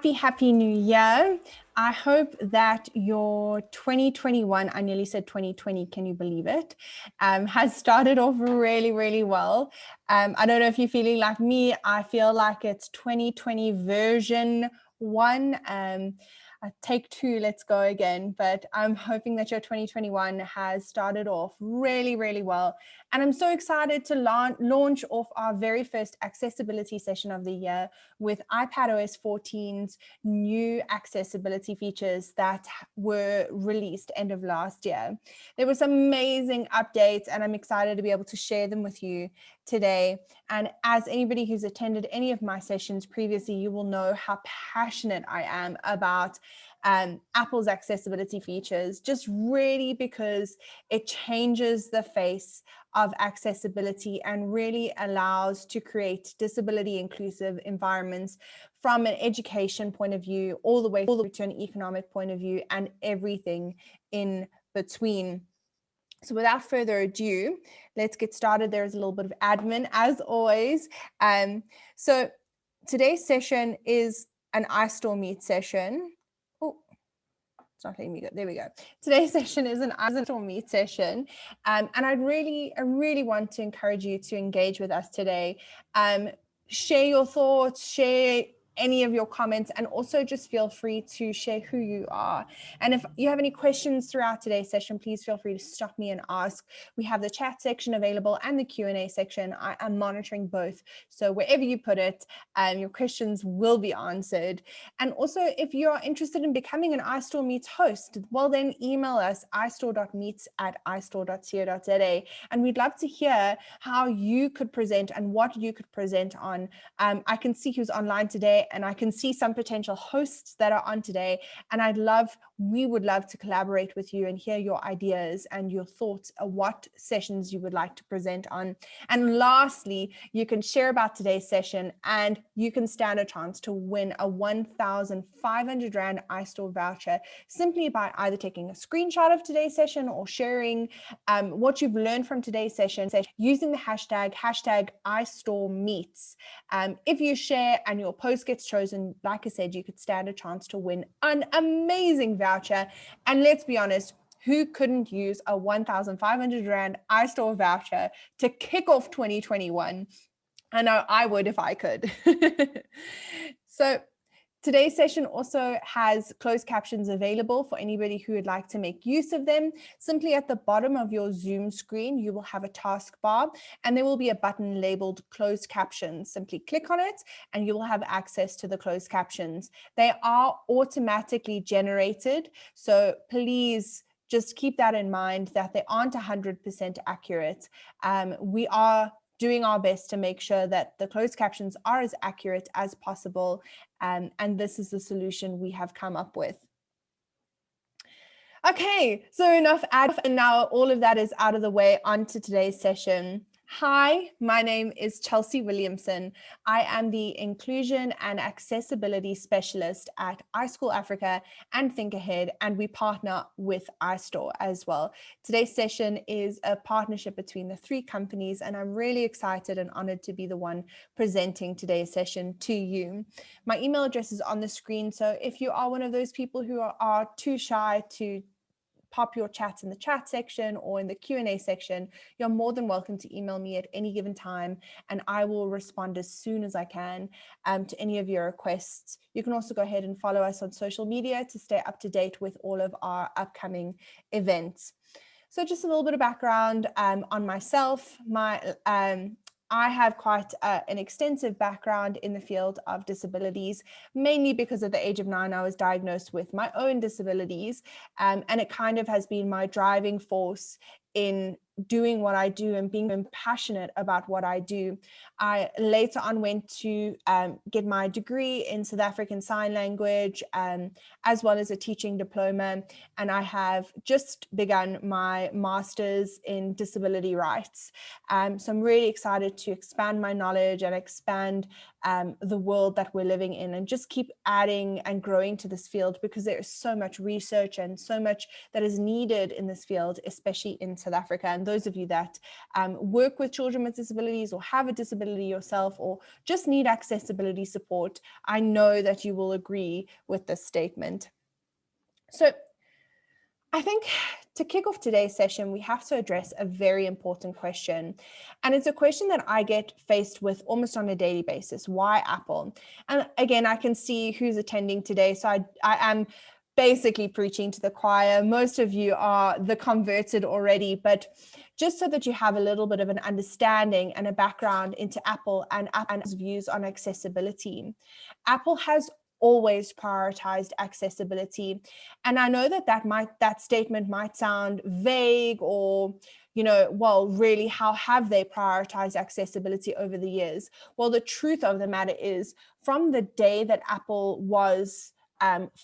Happy New Year. I hope that your 2021, I nearly said 2020, can you believe it, has started off really, really well. I don't know if you're feeling like me. I feel like it's 2020 version 1. Take 2, let's go again. But I'm hoping that your 2021 has started off really, really well. And I'm so excited to launch off our very first accessibility session of the year with iPadOS14's new accessibility features that were released end of last year. There were some amazing updates, and I'm excited to be able to share them with you today. And as anybody who's attended any of my sessions previously, you will know how passionate I am about Apple's accessibility features, just really because it changes the face of accessibility and really allows to create disability inclusive environments from an education point of view, all the way to an economic point of view, and everything in between. So without further ado, let's get started. There's a little bit of admin as always. So today's session is an iStore Meet session. Oh, it's not letting me go. There we go. Today's session is an iStore Meet session. And I really want to encourage you to engage with us today. Share your thoughts, share any of your comments, and also just feel free to share who you are. And if you have any questions throughout today's session, please feel free to stop me and ask. We have the chat section available and the Q&A section. I am monitoring both. So wherever you put it, your questions will be answered. And also, if you are interested in becoming an iStore Meets host, well then email us istore.meets@istore.co.za. And we'd love to hear how you could present and what you could present on. I can see who's online today, and I can see some potential hosts that are on today. And we would love to collaborate with you and hear your ideas and your thoughts of what sessions you would like to present on. And lastly, you can share about today's session, and you can stand a chance to win a 1,500 Rand iStore voucher simply by either taking a screenshot of today's session or sharing what you've learned from today's session using the hashtag iStoreMeets. If you share and your post gets chosen, like I said, you could stand a chance to win an amazing voucher. And let's be honest, who couldn't use a 1,500 Rand iStore voucher to kick off 2021? I know I would if I could. So today's session also has closed captions available for anybody who would like to make use of them. Simply at the bottom of your Zoom screen, you will have a taskbar, and there will be a button labeled closed captions. Simply click on it and you will have access to the closed captions. They are automatically generated, so please just keep that in mind that they aren't 100% accurate. We are doing our best to make sure that the closed captions are as accurate as possible. And this is the solution we have come up with. Okay, so enough ad, and now all of that is out of the way, on to today's session. Hi, my name is Chelsea Williamson. I am the Inclusion and Accessibility Specialist at iSchool Africa and Think Ahead, and we partner with iStore as well. Today's session is a partnership between the 3 companies, and I'm really excited and honored to be the one presenting today's session to you. My email address is on the screen, so if you are one of those people who are too shy to pop your chats in the chat section or in the Q&A section, you're more than welcome to email me at any given time, and I will respond as soon as I can to any of your requests. You can also go ahead and follow us on social media to stay up to date with all of our upcoming events. So just a little bit of background on myself. I have quite an extensive background in the field of disabilities, mainly because at the age of 9, I was diagnosed with my own disabilities, and it kind of has been my driving force in doing what I do and being passionate about what I do. I later on went to get my degree in South African Sign Language, as well as a teaching diploma, and I have just begun my master's in disability rights. So I'm really excited to expand my knowledge and expand the world that we're living in, and just keep adding and growing to this field, because there is so much research and so much that is needed in this field, especially in South Africa. And those of you that work with children with disabilities, or have a disability yourself, or just need accessibility support, I know that you will agree with this statement. So I think to kick off today's session, we have to address a very important question. And it's a question that I get faced with almost on a daily basis. Why Apple? And again, I can see who's attending today. So I am basically preaching to the choir. Most of you are the converted already, but just so that you have a little bit of an understanding and a background into Apple and Apple's views on accessibility. Apple has always prioritized accessibility. And I know that statement might sound vague, or, well, really, how have they prioritized accessibility over the years? Well, the truth of the matter is, from the day that Apple was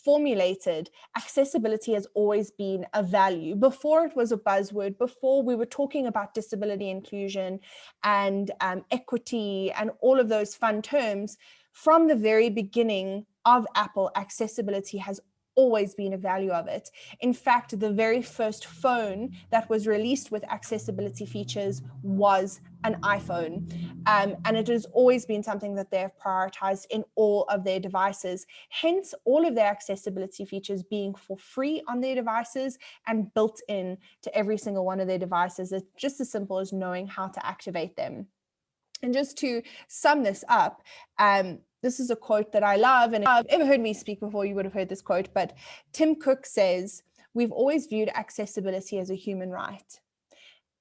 formulated, accessibility has always been a value. Before it was a buzzword, before we were talking about disability inclusion and equity and all of those fun terms, from the very beginning of Apple, accessibility has always been a value of it. In fact, the very first phone that was released with accessibility features was an iPhone. And it has always been something that they have prioritized in all of their devices. Hence, all of their accessibility features being for free on their devices and built in to every single one of their devices. It's just as simple as knowing how to activate them. And just to sum this up, this is a quote that I love, and if you've ever heard me speak before, you would have heard this quote, but Tim Cook says, "We've always viewed accessibility as a human right.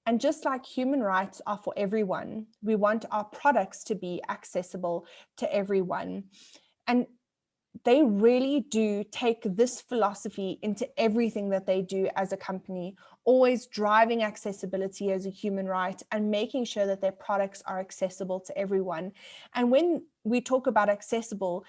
And just like human rights are for everyone, we want our products to be accessible to everyone." And they really do take this philosophy into everything that they do as a company, always driving accessibility as a human right and making sure that their products are accessible to everyone. And when we talk about accessible,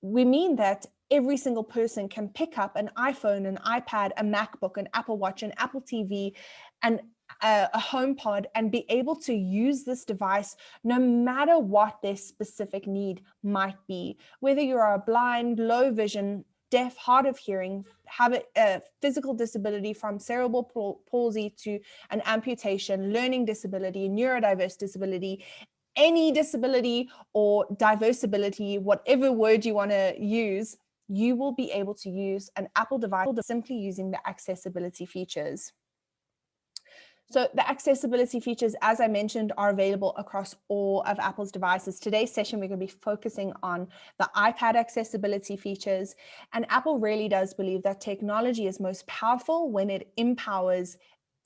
we mean that every single person can pick up an iPhone, an iPad, a MacBook, an Apple Watch, an Apple TV, and a HomePod, and be able to use this device no matter what their specific need might be. Whether you are blind, low vision, deaf, hard of hearing, have a physical disability from cerebral palsy to an amputation, learning disability, neurodiverse disability, any disability or diverse ability, whatever word you want to use, you will be able to use an Apple device simply using the accessibility features. So the accessibility features, as I mentioned, are available across all of Apple's devices. Today's session, we're going to be focusing on the iPad accessibility features. And Apple really does believe that technology is most powerful when it empowers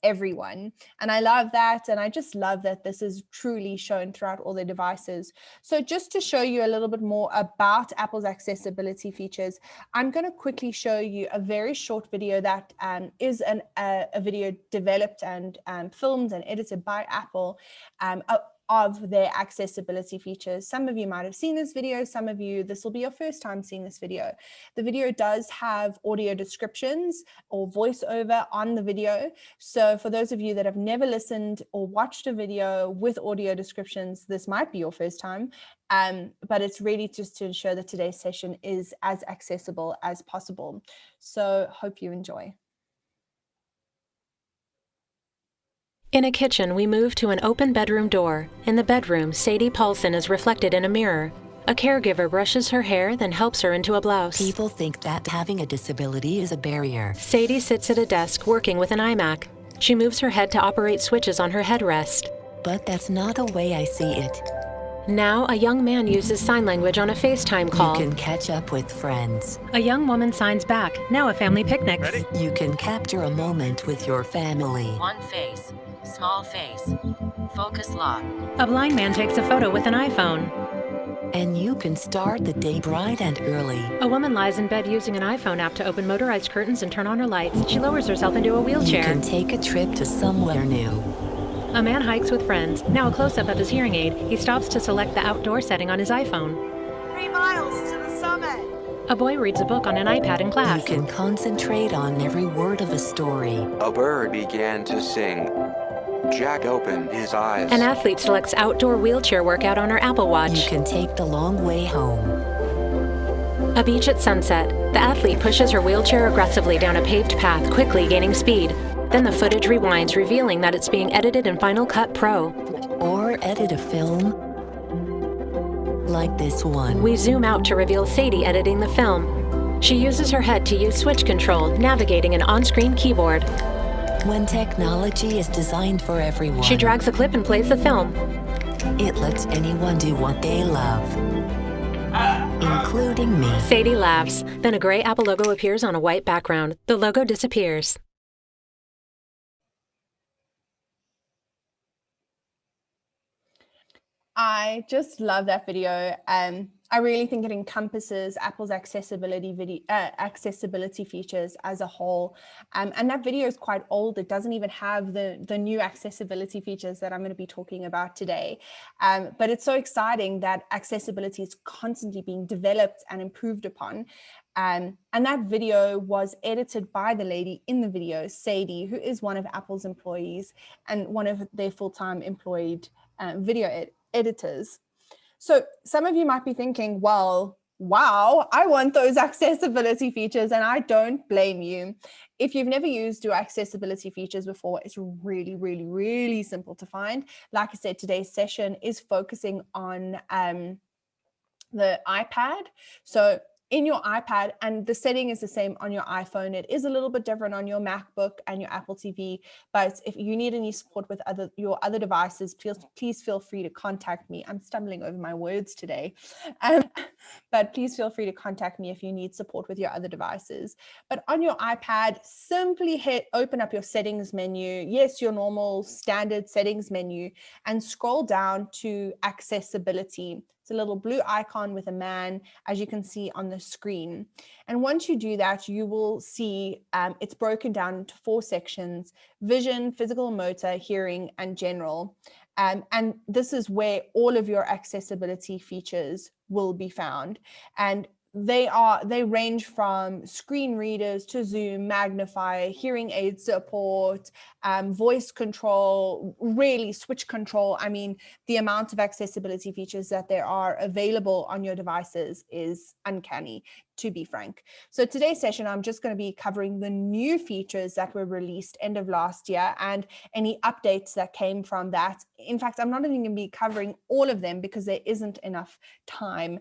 everyone. And I love that. And I just love that this is truly shown throughout all their devices. So just to show you a little bit more about Apple's accessibility features, I'm going to quickly show you a very short video that is a video developed and filmed and edited by Apple of their accessibility features. Some of you might have seen this video, some of you, this will be your first time seeing this video. The video does have audio descriptions or voiceover on the video. So for those of you that have never listened or watched a video with audio descriptions, this might be your first time, but it's really just to ensure that today's session is as accessible as possible. So hope you enjoy. In a kitchen, we move to an open bedroom door. In the bedroom, Sadie Paulson is reflected in a mirror. A caregiver brushes her hair, then helps her into a blouse. People think that having a disability is a barrier. Sadie sits at a desk working with an iMac. She moves her head to operate switches on her headrest. But that's not the way I see it. Now, a young man uses sign language on a FaceTime call. You can catch up with friends. A young woman signs back. Now a family picnics. Ready? You can capture a moment with your family. One face, small face, focus lock. A blind man takes a photo with an iPhone. And you can start the day bright and early. A woman lies in bed using an iPhone app to open motorized curtains and turn on her lights. She lowers herself into a wheelchair. You can take a trip to somewhere new. A man hikes with friends. Now a close-up of his hearing aid. He stops to select the outdoor setting on his iPhone. 3 miles to the summit. A boy reads a book on an iPad in class. You can concentrate on every word of a story. A bird began to sing. Jack opened his eyes. An athlete selects outdoor wheelchair workout on her Apple Watch. You can take the long way home. A beach at sunset. The athlete pushes her wheelchair aggressively down a paved path, quickly gaining speed. Then the footage rewinds, revealing that it's being edited in Final Cut Pro. Or edit a film like this one. We zoom out to reveal Sadie editing the film. She uses her head to use switch control, navigating an on-screen keyboard. When technology is designed for everyone, She drags a clip and plays the film. it lets anyone do what they love, including me. Sadie laughs. Then a gray Apple logo appears on a white background. The logo disappears. I just love that video. I really think it encompasses Apple's accessibility features as a whole. And that video is quite old. It doesn't even have the new accessibility features that I'm going to be talking about today. But it's so exciting that accessibility is constantly being developed and improved upon. And that video was edited by the lady in the video, Sadie, who is one of Apple's employees and one of their full-time employed video editors. So some of you might be thinking, well, wow, I want those accessibility features, and I don't blame you. If you've never used your accessibility features before, it's really, really, really simple to find. Like I said, today's session is focusing on the iPad. So in your iPad, and the setting is the same on your iPhone. It is a little bit different on your MacBook and your Apple TV, but if you need any support with your other devices, please feel free to contact me. I'm stumbling over my words today, but please feel free to contact me if you need support with your other devices. But on your iPad, simply open up your settings menu. Yes, your normal standard settings menu, and scroll down to accessibility. It's a little blue icon with a man, as you can see on the screen. And once you do that, you will see it's broken down into 4 sections: vision, physical, motor, hearing, and general. And this is where all of your accessibility features will be found. And they range from screen readers to Zoom, Magnifier, hearing aid support, voice control, really switch control. I mean, the amount of accessibility features that there are available on your devices is uncanny, to be frank. So today's session, I'm just going to be covering the new features that were released end of last year and any updates that came from that. In fact, I'm not even going to be covering all of them because there isn't enough time.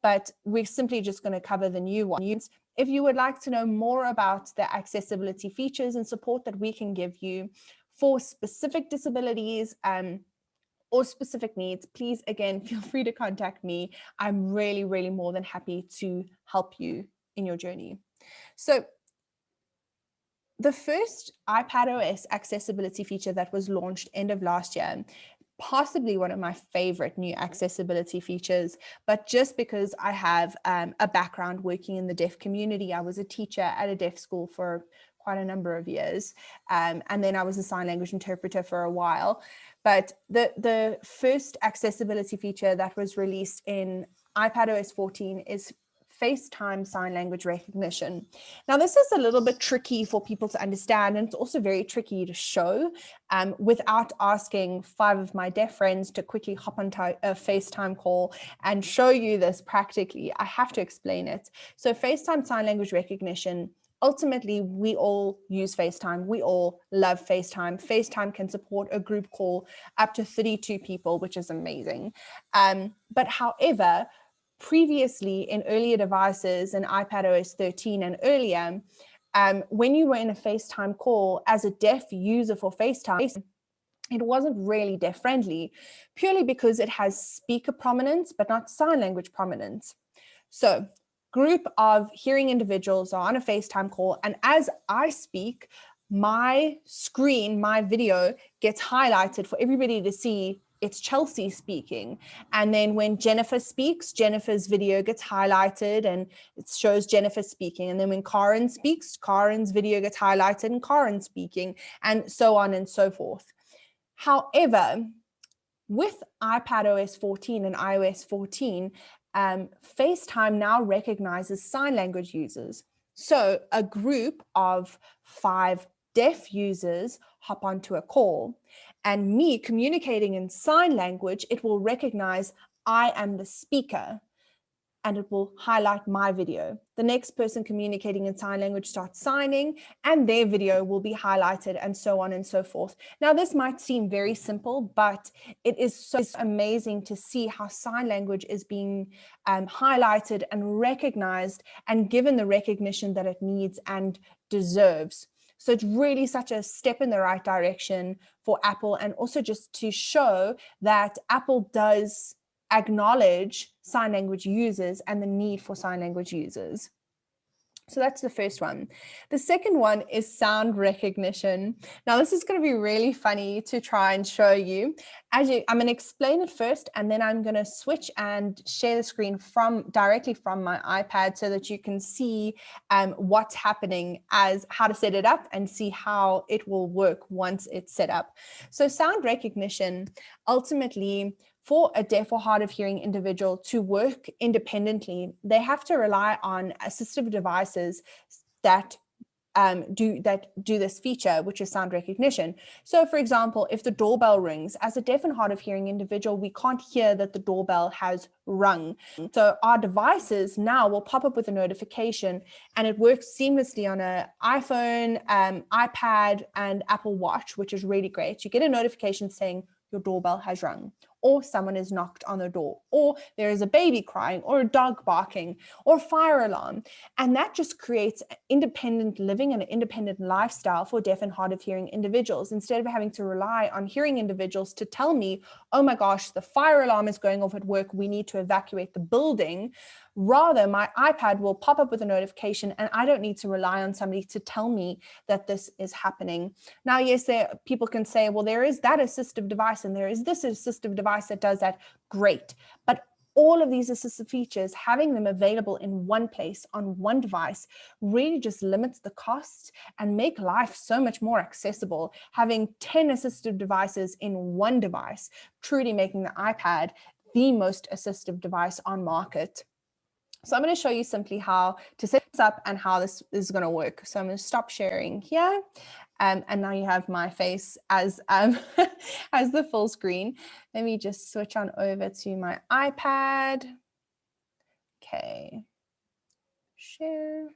But we're simply just going to cover the new ones. If you would like to know more about the accessibility features and support that we can give you for specific disabilities or specific needs, please, again, feel free to contact me. I'm really, really more than happy to help you in your journey. So the first iPadOS accessibility feature that was launched end of last year, possibly one of my favorite new accessibility features, but just because I have a background working in the deaf community. I was a teacher at a deaf school for quite a number of years, and then I was a sign language interpreter for a while. But the first accessibility feature that was released in iPadOS14 is FaceTime sign language recognition. Now, this is a little bit tricky for people to understand, and it's also very tricky to show without asking 5 of my deaf friends to quickly hop onto a FaceTime call and show you this practically. I have to explain it. So FaceTime sign language recognition, ultimately, we all use FaceTime. We all love FaceTime. FaceTime can support a group call up to 32 people, which is amazing. But however, previously in earlier devices in iPadOS13 and earlier, when you were in a FaceTime call as a deaf user for FaceTime, it wasn't really deaf friendly, purely because it has speaker prominence, but not sign language prominence. So group of hearing individuals are on a FaceTime call, and as I speak, my screen, my video gets highlighted for everybody to see. It's Chelsea speaking. And then when Jennifer speaks, Jennifer's video gets highlighted and it shows Jennifer speaking. And then when Karen speaks, Karen's video gets highlighted and Karen speaking, and so on and so forth. However, with iPadOS 14 and iOS 14, FaceTime now recognizes sign language users. So a group of 5 deaf users hop onto a call and me communicating in sign language, it will recognize I am the speaker and it will highlight my video. The next person communicating in sign language starts signing and their video will be highlighted, and so on and so forth. Now, this might seem very simple, but it is so amazing to see how sign language is being highlighted and recognized and given the recognition that it needs and deserves. So it's really such a step in the right direction for Apple, and also just to show that Apple does acknowledge sign language users and the need for sign language users. So that's the first one. The second one is sound recognition. Now, this is going to be really funny to try and show you. I'm going to explain it first, and then I'm going to switch and share the screen directly from my iPad so that you can see what's happening, as how to set it up and see how it will work once it's set up. So sound recognition, ultimately, for a deaf or hard of hearing individual to work independently, they have to rely on assistive devices that do this feature, which is sound recognition. So for example, if the doorbell rings, as a deaf and hard of hearing individual, we can't hear that the doorbell has rung. So our devices now will pop up with a notification, and it works seamlessly on an iPhone, iPad, and Apple Watch, which is really great. You get a notification saying your doorbell has rung, or someone is knocked on the door, or there is a baby crying, or a dog barking, or fire alarm. And that just creates independent living and an independent lifestyle for deaf and hard of hearing individuals. Instead of having to rely on hearing individuals to tell me, oh my gosh, the fire alarm is going off at work, we need to evacuate the building. Rather, my iPad will pop up with a notification, and I don't need to rely on somebody to tell me that this is happening. Now, yes, people can say, well, there is that assistive device and there is this assistive device that does that. Great. But all of these assistive features, having them available in one place on one device, really just limits the costs and make life so much more accessible. Having 10 assistive devices in one device, truly making the iPad the most assistive device on market. So I'm going to show you simply how to set this up and how this is going to work. So I'm going to stop sharing here. And now you have my face as, as the full screen. Let me just switch on over to my iPad. Okay. Share.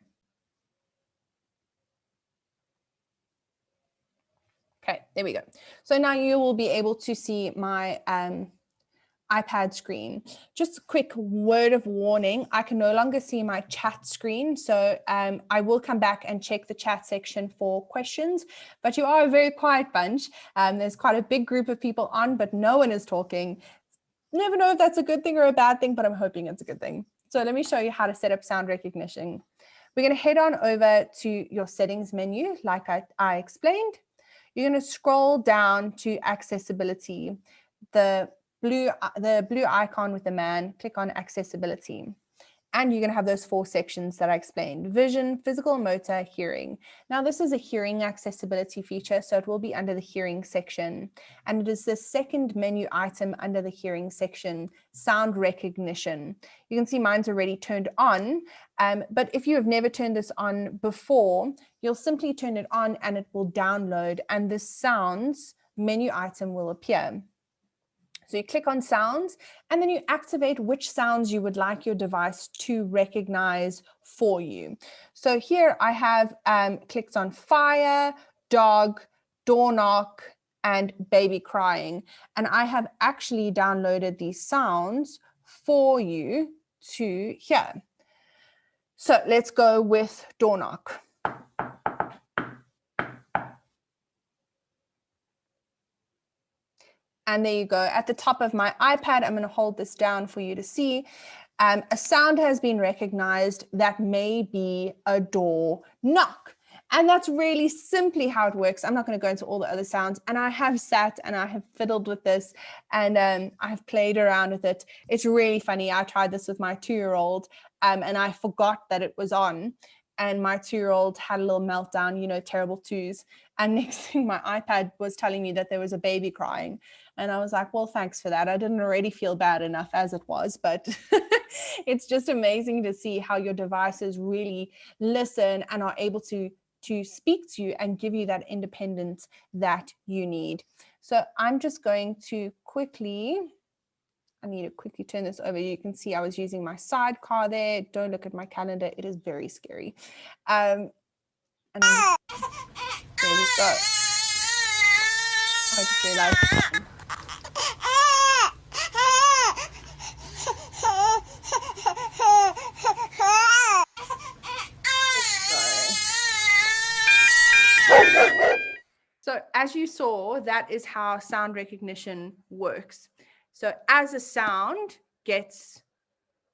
Okay, there we go. So now you will be able to see my iPad screen. Just a quick word of warning, I can no longer see my chat screen, so I will come back and check the chat section for questions, but you are a very quiet bunch. There's quite a big group of people on, but no one is talking. Never know if that's a good thing or a bad thing, but I'm hoping it's a good thing. So let me show you how to set up sound recognition. We're going to head on over to your settings menu, like I explained. You're going to scroll down to accessibility. The blue icon with the man, click on accessibility. And you're going to have those 4 sections that I explained: vision, physical, motor, hearing. Now, this is a hearing accessibility feature, so it will be under the hearing section. And it is the second menu item under the hearing section, sound recognition. You can see mine's already turned on, but if you have never turned this on before, you'll simply turn it on and it will download, and the sounds menu item will appear. So you click on sounds, and then you activate which sounds you would like your device to recognize for you. So here I have clicked on fire, dog, door knock, and baby crying. And I have actually downloaded these sounds for you to hear. So let's go with door knock. And there you go. At the top of my iPad, I'm going to hold this down for you to see. A sound has been recognized that may be a door knock. And that's really simply how it works. I'm not going to go into all the other sounds. And I have sat and I have fiddled with this, and I have played around with it. It's really funny. I tried this with my 2-year-old and I forgot that it was on. And my 2-year-old had a little meltdown, you know, terrible twos. And next thing, my iPad was telling me that there was a baby crying. And I was like, well, thanks for that. I didn't already feel bad enough as it was, but it's just amazing to see how your devices really listen and are able to to speak to you and give you that independence that you need. So I'm just going to I need to quickly turn this over. You can see I was using my sidecar there. Don't look at my calendar. It is very scary. And then, there we go. I just realized. So as you saw, that is how sound recognition works. So as a sound gets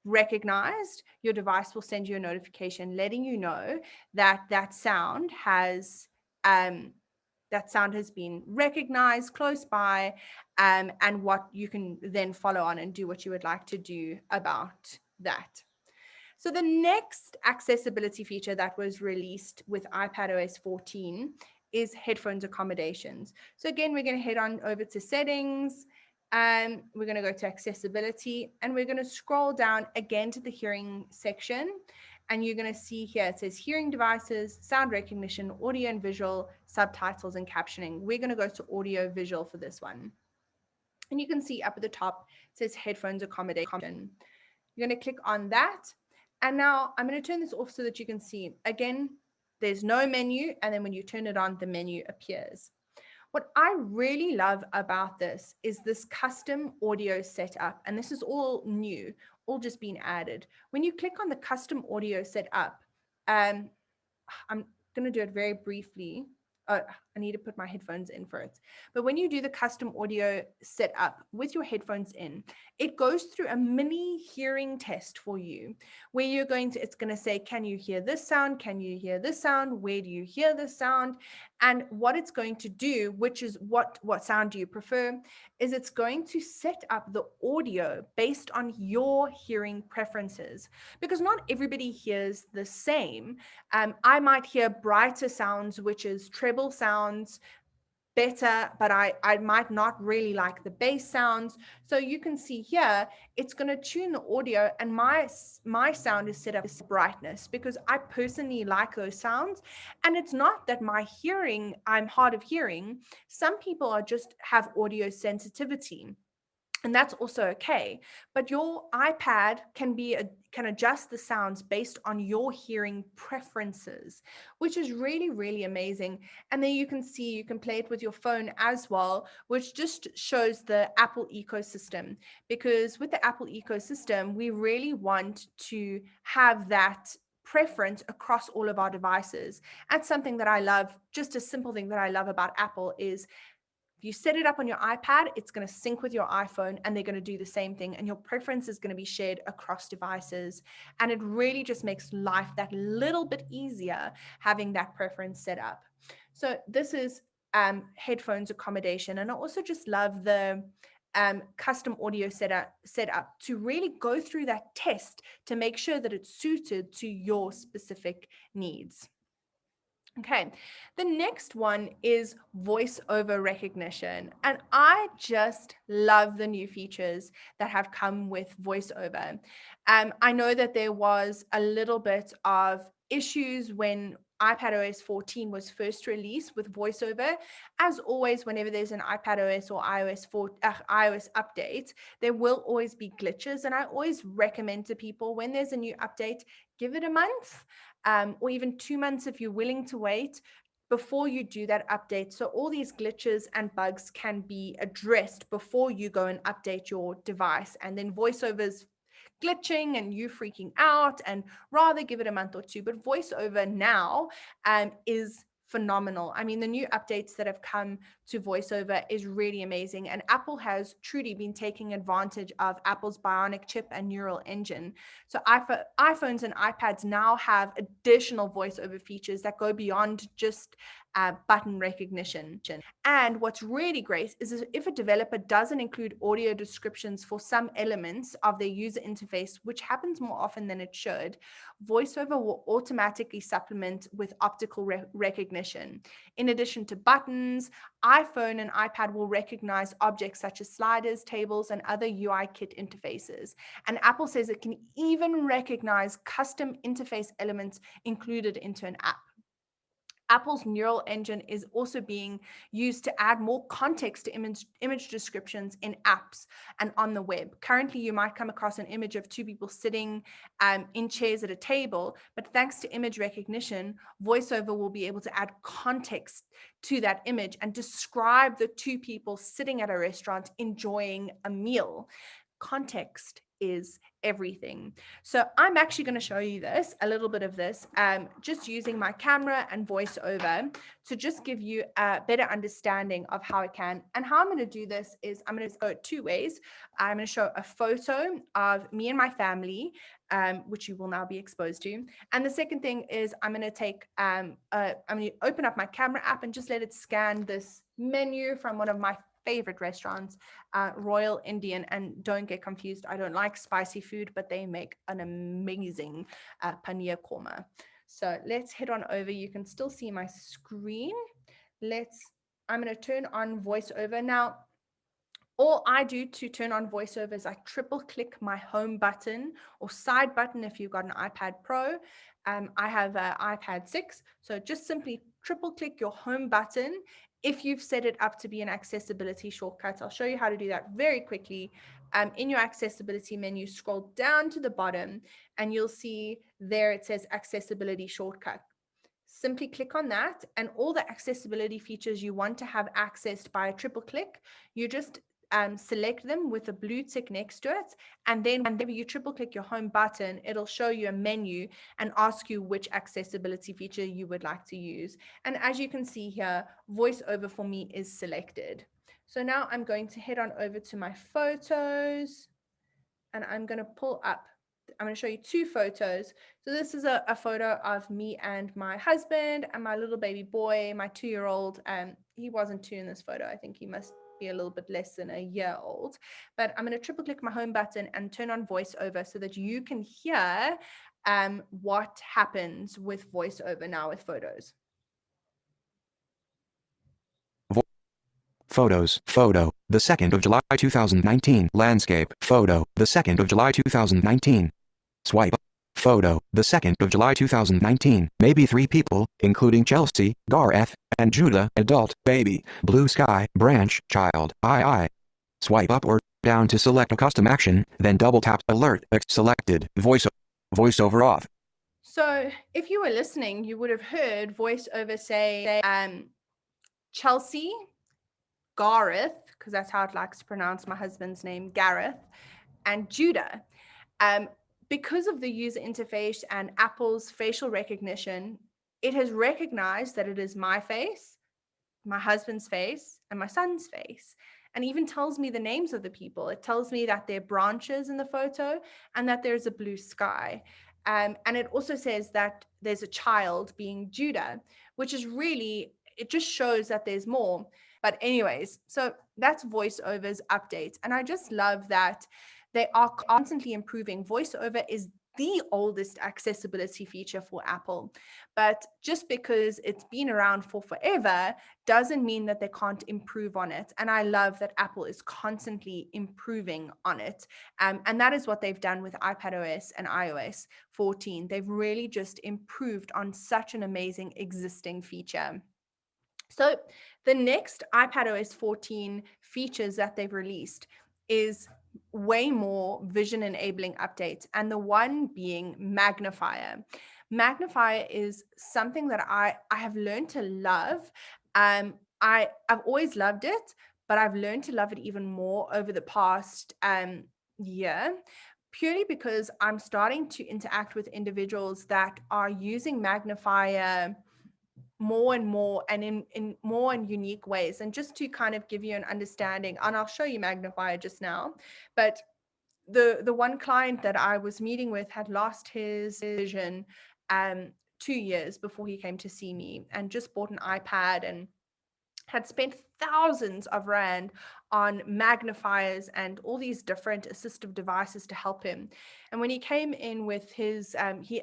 recognized, your device will send you a notification letting you know that that sound has been recognized close by, and what you can then follow on and do what you would like to do about that. So the next accessibility feature that was released with iPadOS14 is headphones accommodations. So again, we're going to head on over to settings, and we're going to go to accessibility, and we're going to scroll down again to the hearing section. And you're going to see here, it says hearing devices, sound recognition, audio and visual, subtitles and captioning. We're going to go to audio visual for this one. And you can see up at the top, it says headphones accommodation. You're going to click on that. And now I'm going to turn this off so that you can see. Again, there's no menu. And then when you turn it on, the menu appears. What I really love about this is this custom audio setup. And this is all new, all just been added. When you click on the custom audio setup, I'm going to do it very briefly. I need to put my headphones in for it. But when you do the custom audio setup with your headphones in, it goes through a mini hearing test for you where it's going to say, can you hear this sound? Can you hear this sound? Where do you hear this sound? And what it's going to do, which is what sound do you prefer, is it's going to set up the audio based on your hearing preferences, because not everybody hears the same. I might hear brighter sounds, which is treble sounds, better, but I might not really like the bass sounds. So you can see here, it's going to tune the audio, and my sound is set up as brightness because I personally like those sounds. And it's not that I'm hard of hearing. Some people have audio sensitivity, and that's also okay. But your iPad can adjust the sounds based on your hearing preferences, which is really, really amazing. And then you can play it with your phone as well, which just shows the Apple ecosystem. Because with the Apple ecosystem, we really want to have that preference across all of our devices. And something that I love, just a simple thing that I love about Apple is, if you set it up on your iPad, it's going to sync with your iPhone, and they're going to do the same thing. And your preference is going to be shared across devices. And it really just makes life that little bit easier having that preference set up. So this is headphones accommodation. And I also just love the custom audio setup to really go through that test to make sure that it's suited to your specific needs. Okay, the next one is VoiceOver recognition. And I just love the new features that have come with VoiceOver. I know that there was a little bit of issues when iPadOS14 was first released with VoiceOver. As always, whenever there's an iPadOS or iOS update, there will always be glitches. And I always recommend to people, when there's a new update, give it a month. Or even 2 months if you're willing to wait before you do that update. So all these glitches and bugs can be addressed before you go and update your device. And then VoiceOver's glitching and you freaking out, and rather give it a month or two. But VoiceOver now is phenomenal. I mean, the new updates that have come to VoiceOver is really amazing. And Apple has truly been taking advantage of Apple's bionic chip and neural engine. So iPhones and iPads now have additional VoiceOver features that go beyond just button recognition. And what's really great is if a developer doesn't include audio descriptions for some elements of their user interface, which happens more often than it should, VoiceOver will automatically supplement with optical recognition. In addition to buttons, iPhone and iPad will recognize objects such as sliders, tables, and other UI kit interfaces. And Apple says it can even recognize custom interface elements included into an app. Apple's neural engine is also being used to add more context to image descriptions in apps and on the web. Currently, you might come across an image of two people sitting in chairs at a table, but thanks to image recognition, VoiceOver will be able to add context to that image and describe the two people sitting at a restaurant enjoying a meal. Context is everything. So I'm actually going to show you this, a little bit of this, just using my camera and VoiceOver to just give you a better understanding of how it can. And how I'm going to do this is I'm going to go it two ways. I'm going to show a photo of me and my family, which you will now be exposed to. And the second thing is I'm going to take, I'm going to open up my camera app and just let it scan this menu from one of my favorite restaurants, Royal Indian. And don't get confused, I don't like spicy food, but they make an amazing paneer korma. So let's head on over. You can still see my screen. I'm going to turn on VoiceOver. Now, all I do to turn on VoiceOver is I triple click my home button or side button if you've got an iPad Pro. I have an iPad 6, so just simply triple click your home button if you've set it up to be an accessibility shortcut. I'll show you how to do that very quickly. In your accessibility menu, scroll down to the bottom and you'll see there it says accessibility shortcut. Simply click on that, and all the accessibility features you want to have accessed by a triple click, you just select them with a blue tick next to it, and then whenever you triple click your home button, it'll show you a menu and ask you which accessibility feature you would like to use. And as you can see here, VoiceOver for me is selected. So now I'm going to head on over to my photos, and I'm going to pull up. I'm going to show you two photos. So this is a photo of me and my husband and my little baby boy, my 2-year-old. He wasn't 2 in this photo. I think he must be a little bit less than a year old. But I'm going to triple click my home button and turn on VoiceOver so that you can hear what happens with VoiceOver now with photos. Photos. Photo. The 2nd of July 2019. Landscape. Photo. The 2nd of July 2019. Swipe. Photo. The 2nd of July 2019. Maybe 3 people, including Chelsea, Gareth, and Judah. Adult, baby, blue sky, branch, child, I. Swipe up or down to select a custom action, then double tap alert. Selected. VoiceOver off. So if you were listening, you would have heard VoiceOver say Chelsea, Gareth, because that's how it likes to pronounce my husband's name, Gareth, and Judah. Because of the user interface and Apple's facial recognition, it has recognized that it is my face, my husband's face, and my son's face, and even tells me the names of the people. It tells me that there are branches in the photo and that there's a blue sky. And it also says that there's a child being Judah, which is really, it just shows that there's more. But anyways, so that's VoiceOver's updates. And I just love that they are constantly improving. VoiceOver is the oldest accessibility feature for Apple. But just because it's been around for forever doesn't mean that they can't improve on it. And I love that Apple is constantly improving on it. And that is what they've done with iPadOS and iOS 14. They've really just improved on such an amazing existing feature. So the next iPadOS 14 features that they've released is way more vision enabling updates, and the one being Magnifier. Magnifier is something that I have learned to love. I've always loved it, but I've learned to love it even more over the past year, purely because I'm starting to interact with individuals that are using Magnifier more and more and in more and unique ways. And just to kind of give you an understanding, and I'll show you Magnifier just now, but the one client that I was meeting with had lost his vision 2 years before he came to see me, and just bought an iPad and had spent thousands of rand on magnifiers and all these different assistive devices to help him. And when he came in with his, he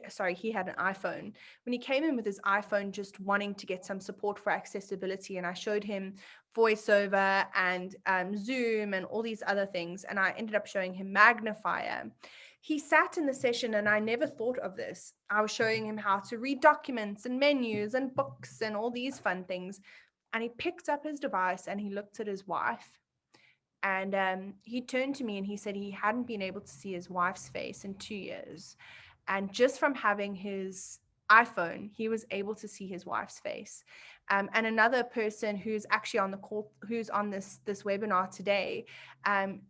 had an iPhone. When he came in with his iPhone, just wanting to get some support for accessibility, and I showed him VoiceOver and Zoom and all these other things, and I ended up showing him Magnifier. he sat in the session, and I never thought of this. I was showing him how to read documents and menus and books and all these fun things. And he picked up his device and he looked at his wife. And he turned to me and he said he hadn't been able to see his wife's face in 2 years. And just from having his iPhone, he was able to see his wife's face. And another person who's actually on the call, who's on this webinar today,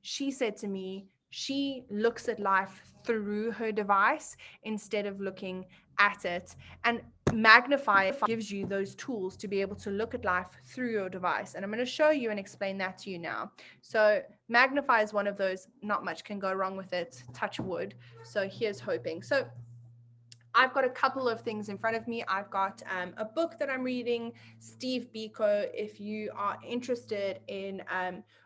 she said to me, she looks at life through her device instead of looking at it. And Magnifier gives you those tools to be able to look at life through your device. And I'm going to show you and explain that to you now. So Magnifier is one of those, not much can go wrong with it, touch wood. So here's hoping. So I've got a couple of things in front of me. I've got a book that I'm reading, Steve Biko. If you are interested in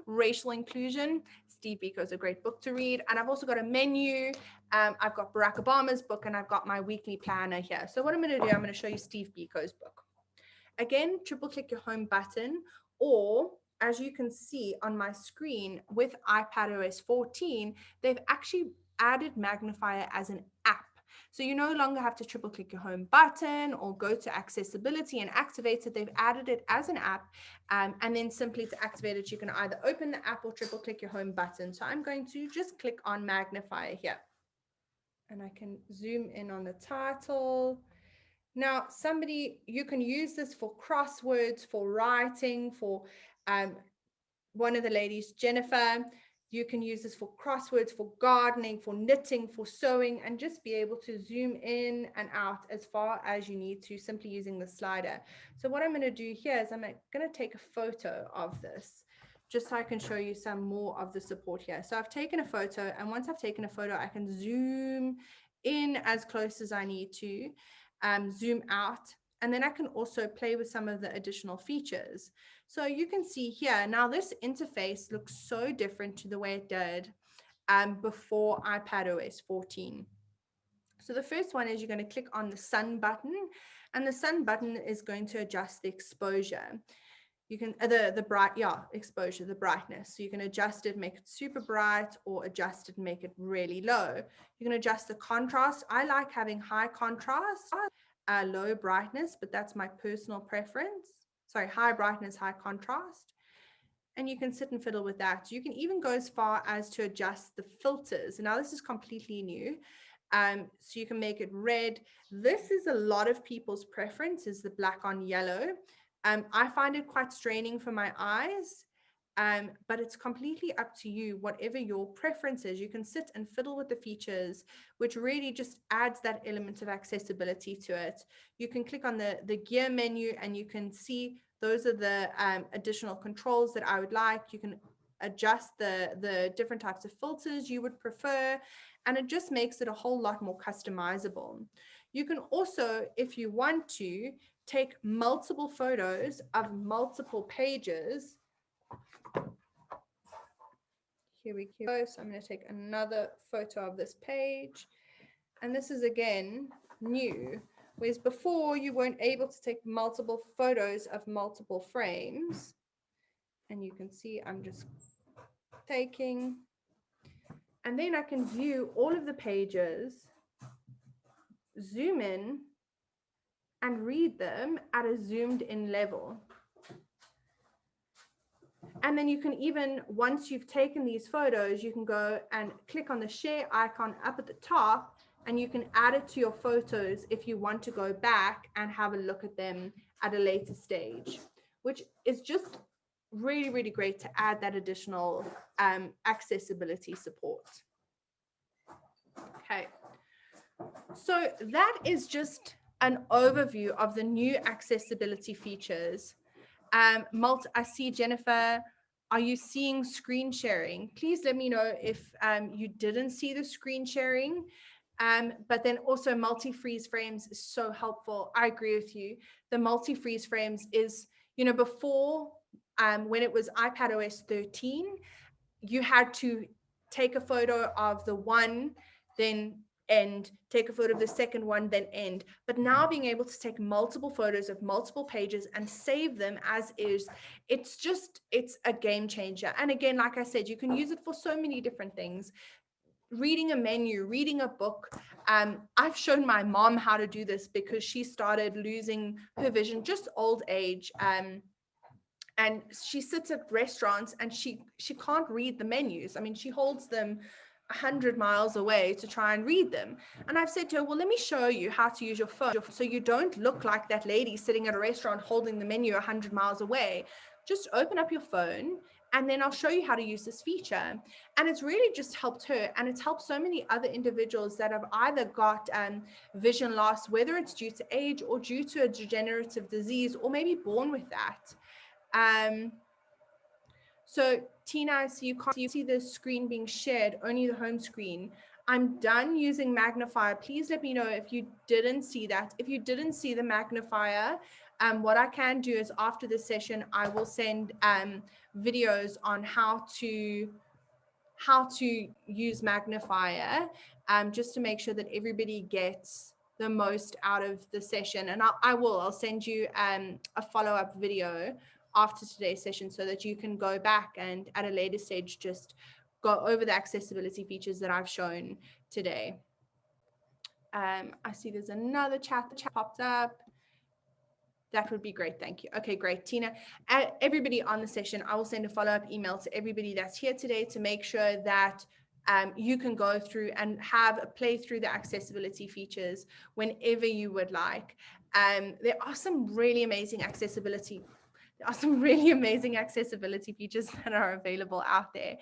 racial inclusion, Steve Biko is a great book to read. And I've also got a menu. I've got Barack Obama's book, and I've got my weekly planner here. So what I'm going to do, I'm going to show you Steve Biko's book. Again, triple click your home button, or as you can see on my screen with iPadOS14, they've actually added Magnifier as an app. So you no longer have to triple click your home button or go to accessibility and activate it. They've added it as an app. And then simply to activate it, you can either open the app or triple click your home button. So I'm going to just click on Magnifier here. And I can zoom in on the title. Now, you can use this for crosswords, for writing, for one of the ladies, Jennifer, you can use this for crosswords, for gardening, for knitting, for sewing, and just be able to zoom in and out as far as you need to, simply using the slider. So what I'm going to do here is I'm going to take a photo of this, just so I can show you some more of the support here. So I've taken a photo, and once I've taken a photo, I can zoom in as close as I need to, zoom out, and then I can also play with some of the additional features. So you can see here, now this interface looks so different to the way it did before iPadOS14. So the first one is you're going to click on the sun button, and the sun button is going to adjust the exposure. You can, exposure, the brightness. So you can adjust it, make it super bright, or adjust it and make it really low. You can adjust the contrast. I like having high contrast, low brightness, but that's my personal preference. Sorry, high brightness, high contrast. And you can sit and fiddle with that. You can even go as far as to adjust the filters. Now this is completely new. So you can make it red. This is a lot of people's preference, is the black on yellow. I find it quite straining for my eyes, but it's completely up to you. Whatever your preference is, you can sit and fiddle with the features, which really just adds that element of accessibility to it. You can click on the gear menu, and you can see those are the additional controls that I would like. You can adjust the different types of filters you would prefer, and it just makes it a whole lot more customizable. You can also, if you want to, take multiple photos of multiple pages. Here we go. So I'm going to take another photo of this page. And this is, again, new. Whereas before, you weren't able to take multiple photos of multiple frames. And you can see I'm just taking. And then I can view all of the pages, zoom in, and read them at a zoomed in level. And then you can even, once you've taken these photos, you can go and click on the share icon up at the top, and you can add it to your photos if you want to go back and have a look at them at a later stage, which is just really, really great to add that additional accessibility support. Okay, so that is just an overview of the new accessibility features. I see Jennifer, are you seeing screen sharing? Please let me know if you didn't see the screen sharing. But then also multi-freeze frames is so helpful. I agree with you. The multi-freeze frames is, before when it was iPadOS 13, you had to take a photo of the one, then end, take a photo of the second one, then end. But now being able to take multiple photos of multiple pages and save them as is, it's a game changer. And again, like I said, you can use it for so many different things. reading a menu, reading a book. I've shown my mom how to do this because she started losing her vision, just old age. And she sits at restaurants and she can't read the menus. I mean, she holds them 100 miles away to try and read them. And I've said to her, well, let me show you how to use your phone so you don't look like that lady sitting at a restaurant holding the menu 100 miles away. Just open up your phone and then I'll show you how to use this feature. And it's really just helped her, and it's helped so many other individuals that have either got vision loss, whether it's due to age or due to a degenerative disease, or maybe born with that. So Tina, I see you can't see the screen being shared, only the home screen. I'm done using Magnifier. Please let me know if you didn't see that. If you didn't see the Magnifier, what I can do is after the session, I will send videos on how to use Magnifier, just to make sure that everybody gets the most out of the session. And I'll send you a follow-up video after today's session so that you can go back and at a later stage just go over the accessibility features that I've shown today. I see there's another chat that popped up. That would be great. Thank you. Okay, great. Tina, everybody on the session, I will send a follow-up email to everybody that's here today to make sure that you can go through and have a play through the accessibility features whenever you would like. There are some really amazing accessibility features that are available out there.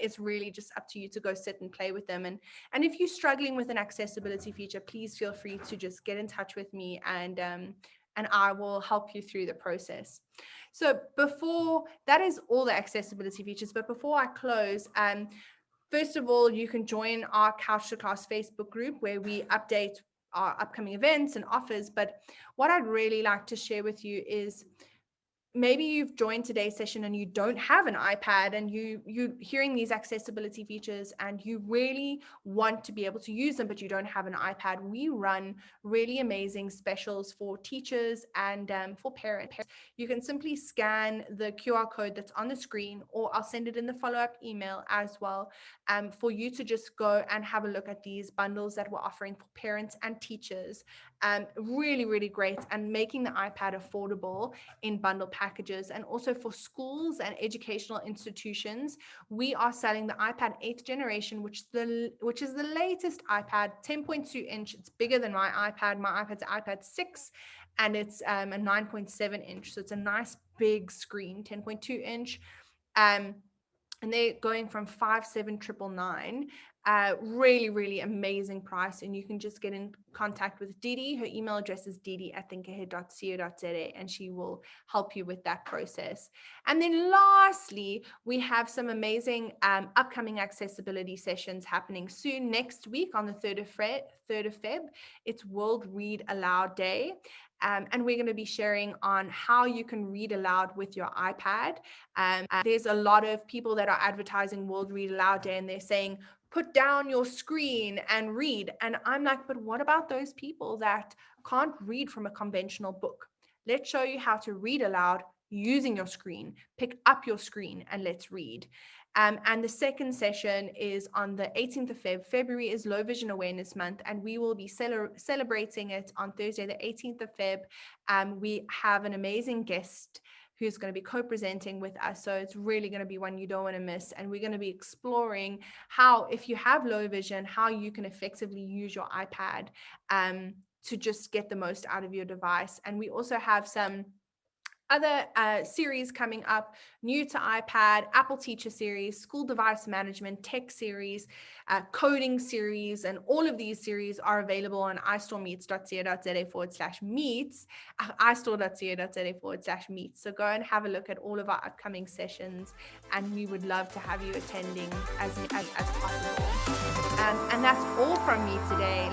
It's really just up to you to go sit and play with them. And if you're struggling with an accessibility feature, please feel free to just get in touch with me, and I will help you through the process. So before, that is all the accessibility features, but before I close, first of all, you can join our Couch to Class Facebook group where we update our upcoming events and offers. But what I'd really like to share with you is, maybe you've joined today's session and you don't have an iPad, and you're hearing these accessibility features and you really want to be able to use them, but you don't have an iPad. We run really amazing specials for teachers and for parents. You can simply scan the QR code that's on the screen, or I'll send it in the follow-up email as well, for you to just go and have a look at these bundles that we're offering for parents and teachers. Really, really great, and making the iPad affordable in bundle packages. And also for schools and educational institutions, we are selling the iPad 8th generation, which is the latest iPad, 10.2 inch. It's bigger than my iPad. My iPad's iPad 6, and it's a 9.7 inch. So it's a nice big screen, 10.2 inch. And they're going from 5,799. Really, really amazing price. And you can just get in contact with Didi. Her email address is didi@thinkahead.co.za, and she will help you with that process. And then lastly, we have some amazing upcoming accessibility sessions happening soon. Next week on the 3rd of Feb, it's World Read Aloud Day. And we're going to be sharing on how you can read aloud with your iPad. There's a lot of people that are advertising World Read Aloud Day, and they're saying, put down your screen and read. And I'm like, but what about those people that can't read from a conventional book? Let's show you how to read aloud using your screen. Pick up your screen and let's read. And the second session is on the 18th of February. February is Low Vision Awareness Month, and we will be celebrating it on Thursday, the 18th of Feb. We have an amazing guest who's going to be co-presenting with us. So it's really going to be one you don't want to miss. And we're going to be exploring how, if you have low vision, how you can effectively use your iPad to just get the most out of your device. And we also have some other series coming up, new to iPad, Apple Teacher series, school device management, tech series, coding series, and all of these series are available on istore.co.za/meets, istore.co.za/meets. So go and have a look at all of our upcoming sessions, and we would love to have you attending as possible. And that's all from me today.